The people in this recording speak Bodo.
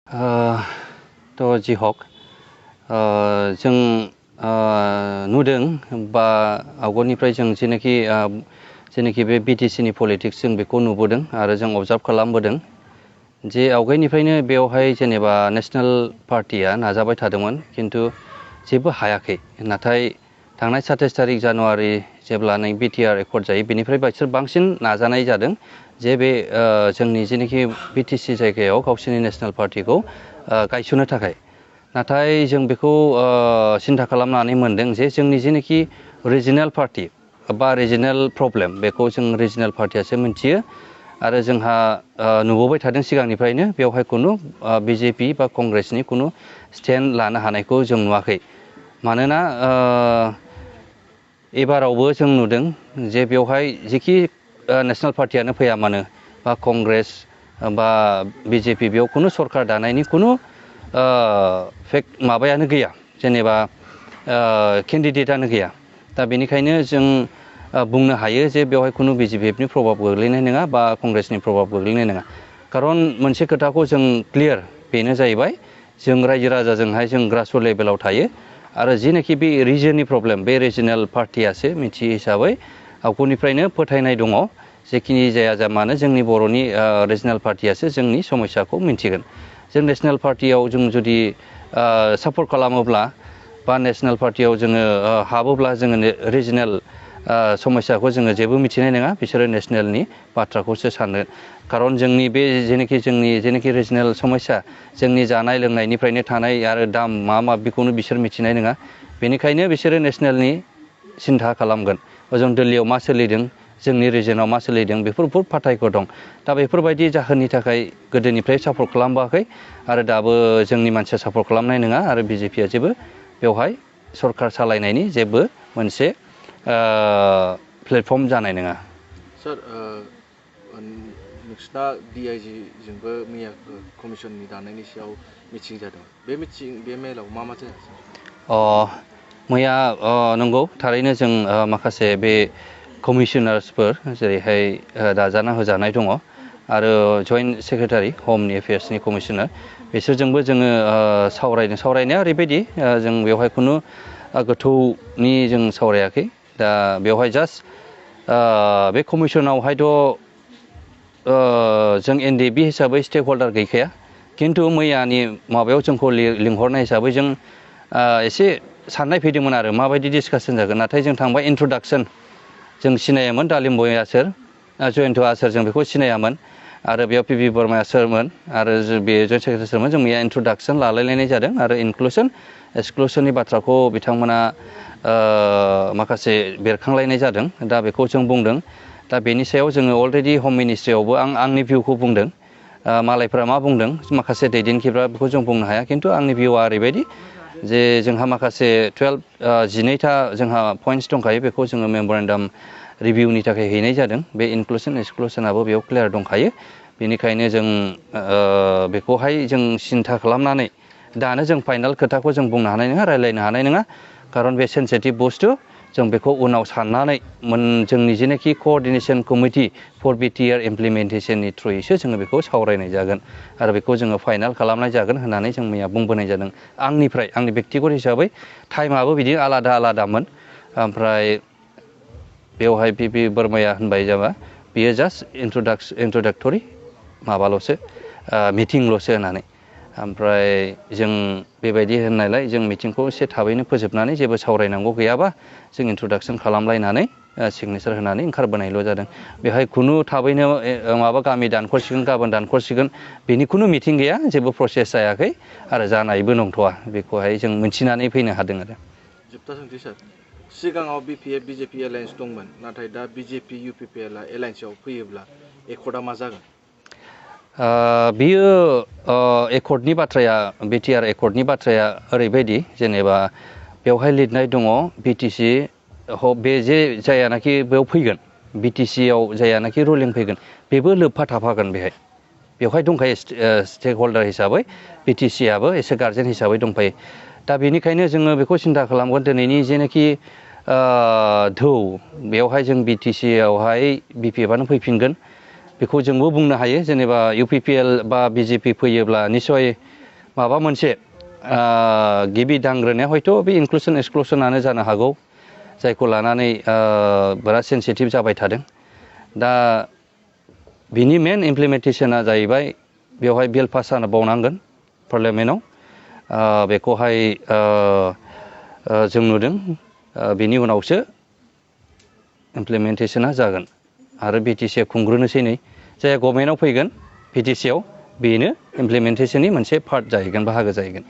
तो जी हक जों नुदों बा आवगोलनिफ्राय जों जेनाखि बे BTC नि पलिटिक्स जों बेखौ नुबोदों आरो जों अबजार्भ खालामबोदों जे आवगायनिफ्रायनो बेवहाय जेनेबा नेशनेल पार्टिया नाजाबाय थादोंमोन खिन्थु जेबो हायाखै नाथाय थांनाय 27 तारिख जानुवारि जेब्ला नै BTR एकर्ड जायो बेनिफ्राय बिसोर बांसिन नाजानाय जादों जे बे जोंनि जेनाखि BTC जायगायाव गावसोरनि नेशनेल पार्टिखौ गायसननो थाखाय नाथाय जों बेखौ सिन्था खालामनानै मोनदों जे जोंनि जेनाखि रिजनेल पार्टि बा रिजनेल प्रब्लेम बेखौ जों रिजनेल पार्टियासो मिन्थियो आरो जोंहा नुबोबाय थादों सिगांनिफ्रायनो बेवहाय खुनु BJP बा कंग्रेसनि खुनु स्टेन्ड लानो हानायखौ जों नुवाखै मानोना एबारावबो जों नुदों जे बेवहाय जेखि नेशनेल पार्टियानो फैया मानो बा कंग्रेस बा BJP बेयाव खुनु सरकार दानायनि खुनु माबायानो गैया जेनेबा केन्डिडेटआनो गैया दा बेनिखायनो जों बुंनो हायो जे बेवहाय खुनु BJPनि प्रभाब गोग्लैनाय नङा बा कंग्रेसनि प्रभाब गोग्लैनाय नङा खारन मोनसे खोथाखौ जों क्लियार बेनो जाहैबाय जों रायजो राजाजोंहाय जों ग्रासरुट लेभेलाव थायो आरो जेनाखि बे रिजननि प्रब्लेम बे रिजनेल पार्टियासो मिथियो हिसाबै आवगोलनिफ्रायनो फोथायनाय दङ जेखिनि जाया मानो जोंनि बर'नि रिजनेल पार्टियासो जोंनि समस्याखौ मिन्थिगोन जों नेशनेल पार्टियाव जों जुदि सापर्ट खालामोब्ला बा नेशनेल पार्टियाव जोङो हाबोब्ला जोङो रिजनेल समस्याखौ जोङो जेबो मिथिनाय नङा बिसोरो नेशनेलनि बाथ्राखौसो सानो खारन जोंनि बे जेनाखि रिजनेल समस्या जोंनि जानाय लोंनायनिफ्रायनो थानाय आरो दाम मा बेखौनो बिसोर मिथिनाय नङा बेनिखायनो बिसोरो नेशनेलनि सिन्था खालामगोन ओजों दिल्लीयाव मा सोलिदों जोंनि रिजनाव मा सोलिदों बेफोर बहुत फाथायफोर दं दा बेफोरबायदि जाहोननि थाखाय गोदोनिफ्राय सापर्ट खालामबोआखै आरो दाबो जोंनि मानसिया सापर्ट खालामनाय नङा आरो BJPया जेबो बेवहाय सरकार सालायनायनि जेबो मोनसे प्लेटफर्म जानाय नङा सार नोंसिना DIG जोंबो मैया कमिसननि दानायनि सायाव मिटिं जादों बे मेलाव मा जायासै मैया नंगौ थारैनो जों माखासे बे कमिसनार्सफोर जेरैहाय दाजाना होजानाय दङ आरो जइन्ट सेक्रेटारि हमनि एफेयार्सनि कमिसनार बिसोरजोंबो जोङो सावरायनाया ओरैबायदि जों बेवहाय खुनु गोथौनि जों सावरायाखै दा बेवहाय जास्ट बे कमिसनावहायथ' जों NDB हिसाबै स्टेक हल्डार गैखाया खिन्थु मैयानि माबायाव जोंखौ लिंहरनाय हिसाबै जों एसे साननाय फैदोंमोन आरो माबायदि डिसकासन जागोन नाथाय जों थांबा इन्ट्रडाक्सन जों सिनायामोन दालिम्बया सोर जयन्त आसोर जों बेखौ सिनायामोन आरो बेयाव PB बर्माया सोरमोन आरो बे जयन्त सेक्रेटारि सोरमोन जों मैया इन्ट्रडाक्सन लालायलायनाय जादों आरो इनक्लुसन एक्सक्लुसननि बाथ्राखौ बिथांमोना माखासे बेरखांलायनाय जादों दा बेखौ जों बुंदों दा बेनि सायाव जोङो अलरेडि हम मिनिस्ट्रियावबो आंनि भिउखौ बुंदों मालायफ्रा मा बुंदों माखासे दैदेनगिरिफ्रा बेखौ जों बुंनो हाया खिन्थु आंनि भिउआ ओरैबायदि जे जोंहा माखासे 12-12टा जोंहा पइन्ट्स दंखायो बेखौ जोङो मेमरेन्डाम रिभिउनि थाखाय हैनाय जादों बे इनक्लुसन एक्सक्लुसनाबो बेयाव क्लियार दंखायो बेनिखायनो जों बेखौहाय जों सिन्था खालामनानै दानो जों फाइनाल खोथाखौ जों बुंनो हानाय नङा रायलायनो हानाय नङा खारन बे सेन्सिटिभ बुस्थु जों बेखौ उनाव साननानै जोंनि जेनाखि कोअर्डिनेशन कमिटि फर BTR इमप्लिमेन्टेसननि थ्रुयैसो जोङो बेखौ सावरायनाय जागोन आरो बेखौ जोङो फाइनाल खालामनाय जागोन होननानै जों मैया बुंबोनाय जादों आंनि बेक्तिगत हिसाबै टाइमाबो बिदि आलादामोन ओमफ्राय बेवहाय PB बर्माया होनबाय जाबा बियो जास्ट इन्ट्रडाक्टरि माबाल'सो मिटिंल'सो होननानै ओमफ्राय जों बेबायदि होननायलाय जों मिटिंखौ एसे थाबैनो फोजोबनानै जेबो सावरायनांगौ गैयाबा जों इन्ट्रडाक्सन खालामलायनानै सिगनेसार होनानै ओंखारबोनायल' जादों बेवहाय खुनु थाबैनो माबा गामि दानख'सिगोन गाबोन दानख'सिगोन बेनि खुनु मिटिं गैया जेबो प्रसेस जायाखै आरो जानायबो नंथ'आ बेखौहाय जों मिथिनानै फैनो हादों आरो जोबथा सोंथि सार सिगाङाव BJP एलायन्स दंमोन नाथाय दा BJP UPPLआ एलायन्सआव फैयोब्ला एकर्डआ मा जागोन बियो एकर्डनि बाथ्राया BTR एकर्डनि बाथ्राया ओरैबायदि जेनेबा बेवहाय लिरनाय दङ BTC बे जे जायानाखि बेयाव फैगोन BTCआव जायानाखि रुलिं फैगोन बेबो लोब्बा थाफागोन बेवहाय दंखायो स्टेक हल्डार हिसाबै BTCआबो एसे गार्जेन हिसाबै दंफायो दा बेनिखायनो जोङो बेखौ सिन्था खालामगोन दिनैनि जेनाखि बेवहाय जों BTCआवहाय BPFआनो फैफिनगोन बेखौ जोंबो बुंनो हायो जेनेबा UPPL बा BJP फैयोब्ला निसय माबा मोनसे गिबि दांग्रोनाया हयथ' बे इनक्लुसन एक्सक्लुसनानो जानो हागौ जायखौ लानानै बिराद सेन्सिटिभ जाबाय थादों दा बिनि मेन इमप्लिमेन्टेसना जाहैबाय बेवहाय बिल पास जानो बावनांगोन पार्लियामेन्टआव बेखौहाय जों नुदों बिनि उनावसो इमप्लिमेन्टेसना जागोन आरो BTC खुंग्रोनोसै नै जाय गभर्नमेन्टआव फैगोन BTC आव बेनो इमप्लिमेन्टेसननि मोनसे पार्ट जाहैगोन बाहागो जाहैगोन